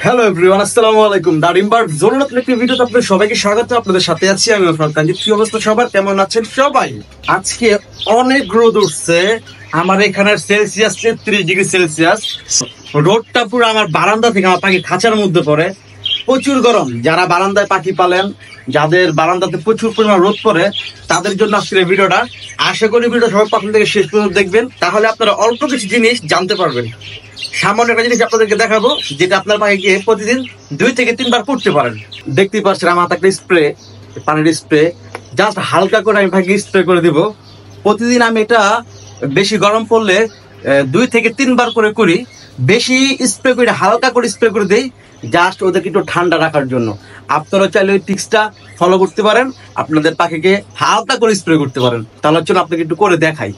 Hello everyone, আসসালামু আলাইকুম। দারিমবার্গ জোনের নতুন একটি ভিডিওতে আপনাদের সবাইকে স্বাগত। আপনাদের সাথে আছি আমি ওফরান তানজিদ। কি অবস্থা সবার, কেমন আছেন সবাই? আজকে অনেক রোদ উঠছে। আমার এখানে সেলসিয়াস 33°C। রোদটা পুরো আমার বারান্দা থেকে আমার পাখি খাঁচার মধ্যে পড়ে। প্রচুর গরম। যারা বারান্দায় পাখি পালেন, যাদের বারান্দাতে প্রচুর পরিমাণ রোদ পড়ে, তাদের জন্য আজকের এই ভিডিওটা। আশা করি ভিডিওটা সবাই প্রথম থেকে শেষ পর্যন্ত দেখবেন, তাহলে আপনারা অল্প কিছু জিনিস জানতে পারবেন। সামান্য একটা জিনিস আপনাদেরকে দেখাবো, যেটা আপনার পাখিকে প্রতিদিন 2 থেকে 3 বার করতে পারেন। দেখতেই পাচ্ছেন আমার একটা স্প্রে, পানির স্প্রে। জাস্ট হালকা করে আমি পাখিকে স্প্রে করে দিব। প্রতিদিন আমি এটা বেশি গরম পড়লে 2 থেকে 3 বার করে করি। বেশি স্প্রে করে হালকা করে স্প্রে করে দেই, জাস্ট ওদেরকে একটু ঠান্ডা রাখার জন্য। আপনারা চাইলে ওই টিক্সটা ফলো করতে পারেন, আপনাদের পাখিকে হালকা করে স্প্রে করতে পারেন। তাহলে চলুন আপনাকে একটু করে দেখাই।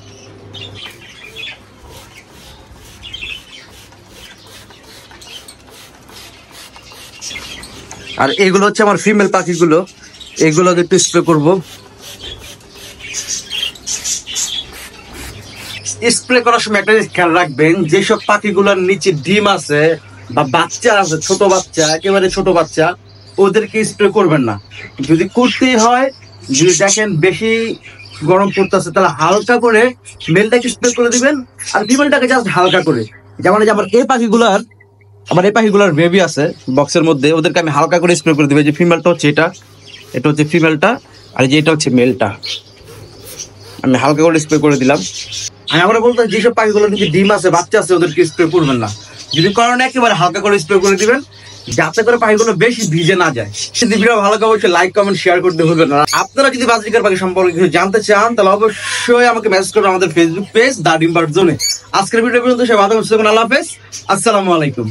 আর এগুলো হচ্ছে আমার ফিমেল পাখিগুলো, এগুলো একটু স্প্রে করব। স্প্রে করার সময় একটা জিনিস খেয়াল রাখবেন, যেসব পাখিগুলোর নিচে ডিম আছে বা বাচ্চা আছে, ছোট বাচ্চা, একেবারে ছোট বাচ্চা, ওদেরকে স্প্রে করবেন না। যদি করতেই হয়, যদি দেখেন বেশি গরম পড়তেছে, তাহলে হালকা করে মেলটাকে স্প্রে করে দিবেন, আর ফিমেলটাকে জাস্ট হালকা করে। যেমন আমার এই পাখিগুলার বেবি আছে বক্সের মধ্যে, ওদেরকে আমি হালকা করে স্প্রে করে দিবে। যে ফিমেলটা হচ্ছে এটা হচ্ছে ফিমেলটা, আর যে এটা হচ্ছে মেলটা। আমি হালকা করে স্প্রে করে দিলাম। আমি আমরা বলতে যেসব পাখিগুলো নিচে ডিম আছে, বাচ্চা আছে, ওদেরকে স্প্রে করবেন না। যদি করেন একেবারে হালকা করে স্প্রে করে দিবেন, যাতে করে পাখিগুলো বেশি ভিজে না যায়। যদি ভিডিও ভালো লাগে অবশ্যই লাইক কমেন্ট শেয়ার করতে ভুলবেন না। আপনারা যদি বাজরিকার পাখি সম্পর্কে কিছু জানতে চান, তাহলে অবশ্যই আমাকে মেসেজ করবেন আমাদের ফেসবুক পেজ দারিমবার্গ জোনে। আজকের ভিডিও পর্যন্ত সবাই ভালো থাকুন, আল্লাহ হাফেজ, আসসালামু আলাইকুম।